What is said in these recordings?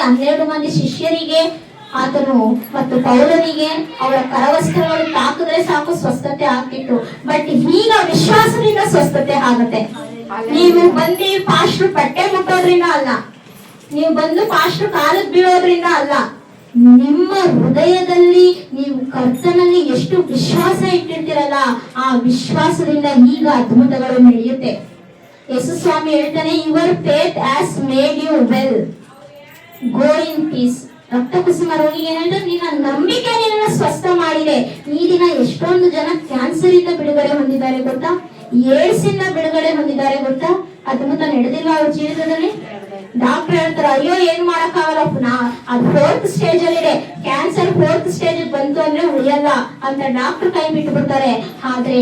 12 ಮಂದಿ ಶಿಷ್ಯರಿಗೆ ಆತನು ಮತ್ತು ಪೌಲನಿಗೆ ಅವರ ಕರವಸ್ತ್ರಗಳು ತಾಕಿದ್ರೆ ಸಾಕು ಸ್ವಸ್ಥತೆ ಆಗ್ತಿತ್ತು. ಬಟ್ ಈಗ ವಿಶ್ವಾಸದಿಂದ ಸ್ವಸ್ಥತೆ ಆಗತ್ತೆ. ನೀವು ಬಂದು ಪಾಸ್ಟ್ರು ಬಟ್ಟೆ ಮುಟ್ಟೋದ್ರಿಂದ ಅಲ್ಲ, ನೀವು ಬಂದು ಪಾಸ್ಟ್ರು ಕಾಲಕ್ಕೆ ಬೀಳೋದ್ರಿಂದ ಅಲ್ಲ, ನಿಮ್ಮ ಹೃದಯದಲ್ಲಿ ನೀವು ಕರ್ತನಲ್ಲಿ ಎಷ್ಟು ವಿಶ್ವಾಸ ಇಟ್ಟಿರ್ತೀರಲ್ಲ, ಆ ವಿಶ್ವಾಸದಿಂದ ಈಗ ಅದ್ಭುತಗಳು ನಡೆಯುತ್ತೆ. ಯೇಸು ಸ್ವಾಮಿ ಹೇಳ್ತಾನೆ, your faith has made you well, go in peace. ರಕ್ತ ಕುಸುಮ ರೋಗಿಗೆ ಏನಂದ್ರೆ, ನಿನ್ನ ನಂಬಿಕೆ ನಿನ್ನ ಸ್ವಸ್ಥ ಮಾಡಿದೆ. ಈ ದಿನ ಎಷ್ಟೊಂದು ಜನ ಕ್ಯಾನ್ಸರ್ ಇಂದ ಬಿಡುಗಡೆ ಹೊಂದಿದ್ದಾರೆ ಗೊತ್ತಾ, ಏಡ್ಸ್ ಇಂದ ಬಿಡುಗಡೆ ಹೊಂದಿದ್ದಾರೆ ಗೊತ್ತಾ. ಅದ್ಭುತ ನಡೆದಿಲ್ಲ ಅವ್ರ ಜೀವಿತದಲ್ಲಿ. ಡಾಕ್ಟರ್ ಹೇಳ್ತಾರೆ, ಅಯ್ಯೋ ಏನ್ ಮಾಡಕ್ಕಾಗಲ್ಲ, ಅದು 4th ಸ್ಟೇಜ್ ಅಲ್ಲಿ ಇದೆ, ಕ್ಯಾನ್ಸರ್ 4th ಸ್ಟೇಜ್ ಬಂತು ಅಂದ್ರೆ ಉಳಿಯಲ್ಲ ಅಂತ ಡಾಕ್ಟರ್ ಕೈ ಬಿಟ್ಬಿಡ್ತಾರೆ. ಆದ್ರೆ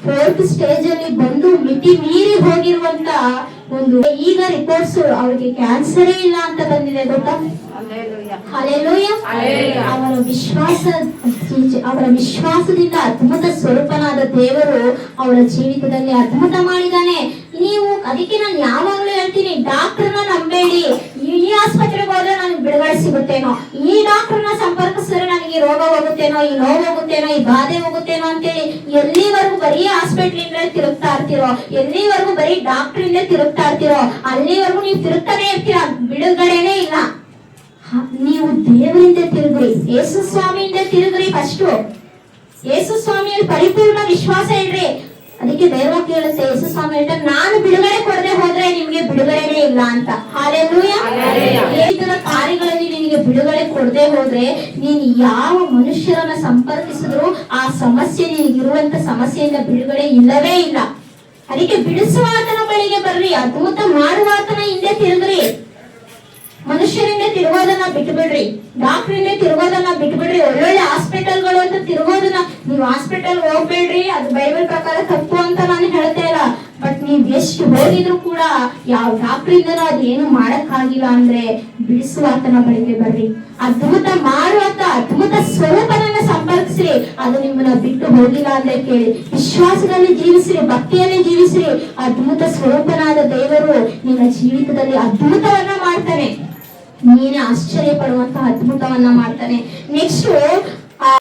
4th ಸ್ಟೇಜ್ ಅಲ್ಲಿ ಬಂದು ಮಿತಿ ಮೀರಿ ಹೋಗಿರುವಂತ ಒಂದು ಈಗ ರಿಪೋರ್ಟ್ಸ್ ಅವ್ರಿಗೆ ಕ್ಯಾನ್ಸರೇ ಇಲ್ಲ ಅಂತ ಬಂದಿದೆ ಗೊತ್ತಾ. ಹಲ್ಲೆಲೂಯಾ. ಅವರ ವಿಶ್ವಾಸದಿಂದ ಅದ್ಭುತ ಸ್ವರೂಪನಾದ ದೇವರು ಅವರ ಜೀವಿತದಲ್ಲಿ ಅದ್ಭುತ ಮಾಡಿದ್ದಾನೆ. ನೀವು ಅದಕ್ಕೆ ನಾನು ಯಾವಾಗಲೂ ಹೇಳ್ತೀನಿ, ಡಾಕ್ಟರ್ನ ನಂಬೇಡಿ. ಈ ಆಸ್ಪತ್ರೆಗೆ ಹೋದ್ರೆ ನನಗೆ ಬಿಡುಗಡೆ ಸಿಗುತ್ತೇನೋ, ಈ ಡಾಕ್ಟರ್ನ ಸಂಪರ್ಕಿಸಿದ್ರೆ ನನಗೆ ರೋಗ ಹೋಗುತ್ತೇನೋ, ಈ ನೋವು ಹೋಗುತ್ತೇನೋ, ಈ ಬಾಧೆ ಹೋಗುತ್ತೇನೋ ಅಂತೇಳಿ ಎಲ್ಲಿವರೆಗೂ ಬರೀ ಹಾಸ್ಪಿಟ್ಲಿಂದ ತಿರುಗ್ತಾ ಇರ್ತೀರೋ, ಎಲ್ಲಿವರೆಗೂ ಬರೀ ಡಾಕ್ಟರ್ ಇಂದ ತಿರುಗ್ತಾ ಇರ್ತೀರೋ, ಅಲ್ಲಿವರೆಗೂ ನೀವು ತಿರುಗ್ತಾನೆ ಇರ್ತೀರ, ಬಿಡುಗಡೆನೇ ಇಲ್ಲ. ನೀವು ದೇವರಿಂದ ತಿರುಗ್ರಿ, ಯೇಸು ಸ್ವಾಮಿಯಿಂದ ತಿರುಗ್ರಿ. ಫಸ್ಟ್ ಯೇಸು ಸ್ವಾಮಿಯಲ್ಲಿ ಪರಿಪೂರ್ಣ ವಿಶ್ವಾಸ ಇಡ್ರಿ. ಅದಕ್ಕೆ ದೈವವಾಕ್ಯ ಹೇಳುತ್ತೆ, ಯೇಸು ಸ್ವಾಮಿ ಹೇಳ್ತಾರೆ, ನಾನು ಬಿಡುಗಡೆ ಕೊಡದೆ ಹೋದ್ರೆ ನಿಮ್ಗೆ ಬಿಡುಗಡೆನೇ ಇಲ್ಲ ಅಂತ. ಹಲ್ಲೆಲೂಯಾ. ಇದರ ಕಾರ್ಯಗಳಲ್ಲಿ ನಿನಗೆ ಬಿಡುಗಡೆ ಕೊಡದೆ ಹೋದ್ರೆ ನೀನು ಯಾವ ಮನುಷ್ಯರನ್ನ ಸಂಪರ್ಕಿಸಿದ್ರು ಆ ಸಮಸ್ಯೆ, ನಿನಗಿರುವಂತ ಸಮಸ್ಯೆಯಿಂದ ಬಿಡುಗಡೆ ಇಲ್ಲವೇ ಇಲ್ಲ. ಅದಕ್ಕೆ ಬಿಡಿಸುವಾತನ ಬಳಿಗೆ ಬರ್ರಿ, ಅದ್ಭುತ ಮಾಡುವಾತನ ಹಿಂದೆ ತಿರುಗ್ರಿ. ಮನುಷ್ಯರಿಂದ ತಿರುಗೋದನ್ನ ಬಿಟ್ಬಿಡ್ರಿ, ಡಾಕ್ಟರಿಂದ ತಿರುಗೋದನ್ನ ಬಿಟ್ಬಿಡ್ರಿ. ಒಳ್ಳೊಳ್ಳೆ ಹಾಸ್ಪಿಟಲ್ಗಳು ಅಂತ ತಿರುಗೋದನ್ನ, ನೀವು ಹಾಸ್ಪಿಟಲ್ ಹೋಗ್ಬೇಡ್ರಿ, ಅದು ಬೈಬಲ್ ಪ್ರಕಾರ ತಪ್ಪು ಅಂತ ನಾನು ಹೇಳ್ತಾ ಇಲ್ಲ. ಬಟ್ ನೀವ್ ಎಷ್ಟು ಹೋಗಿದ್ರು ಕೂಡ ಯಾವ ಡಾಕ್ಟರಿಂದನೂ ಅದೇನು ಮಾಡಕ್ಕಾಗಿಲ್ಲ ಅಂದ್ರೆ ಬಿಡಿಸುವಾತನ ಬಳಿಗೆ ಬರ್ರಿ. ಅದ್ಭುತ ಮಾಡುವಂತ ಅದ್ಭುತ ಸ್ವರೂಪನನ್ನ ಸಂಪರ್ಕಿಸ್ರಿ. ಅದು ನಿಮ್ಮನ್ನ ಬಿಟ್ಟು ಹೋಗಿಲ್ಲ ಅಂದ್ರೆ ಕೇಳಿ, ವಿಶ್ವಾಸದಲ್ಲಿ ಜೀವಿಸ್ರಿ, ಭಕ್ತಿಯಲ್ಲಿ ಜೀವಿಸ್ರಿ. ಅದ್ಭುತ ಸ್ವರೂಪನಾದ ದೇವರು ನಿಮ್ಮ ಜೀವಿತದಲ್ಲಿ ಅದ್ಭುತವನ್ನ ಮಾಡ್ತಾನೆ. ನೀನೇ ಆಶ್ಚರ್ಯ ಪಡುವಂತಹ ಅದ್ಭುತವನ್ನ ಮಾಡ್ತಾನೆ. ನೆಕ್ಸ್ಟ್